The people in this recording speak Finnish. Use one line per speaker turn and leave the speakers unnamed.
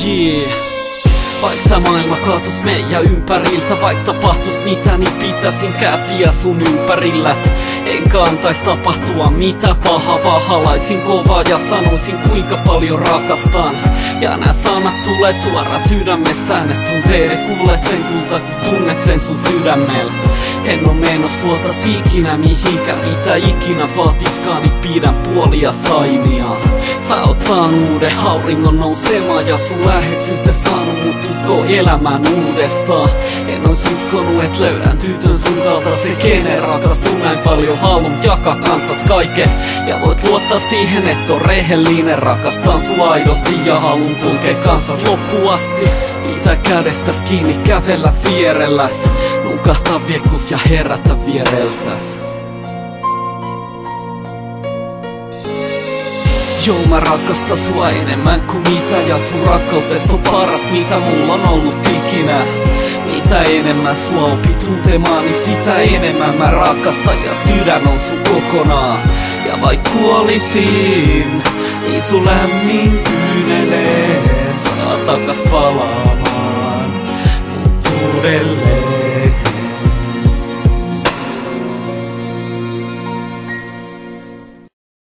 Yeah. Vaikka maailma kaatus meidän ympäriltä, vaikka tapahtus mitä, niin pitäisin käsiä sun ympärilläs. Enkä antais tapahtua mitä paha, vaan halaisin kovaa ja sanoisin kuinka paljon rakastan. Ja nää sanat tulee suoraan sydämestä, äänes tunteiden kuulet sen kulta, kun tunnet sen sun sydämellä. En oo menos luotas ikinä mihinkään, mitä ikinä vaatiskaan, niin pidän puolia sainia. Sä oot saanut uuden hauringon nousemaan ja sun läheisyyte saanut mut uskoo elämään uudestaan. En ois uskonut, et löydän tytön sun kalta, se kenen rakastuu näin paljon, haluun jakaa kanssas kaiken. Ja voit luottaa siihen, et on rehellinen, rakastan sua aidosti ja haluun kulkee kanssas loppuun asti. Pitää kädestäs kiinni, kävellä vierelläs, nukahtaa viekus ja herätä viereltäs. Joo, mä rakastan sua enemmän kuin mitä, ja sun rakkautes on paras mitä mulla on ollut ikinä. Mitä enemmän sua opi tuntemaan, niin sitä enemmän mä rakastan ja sydän on sun kokonaan. Ja vaik kuolisin, niin sun lämmin kyynelee, saa takas palaa.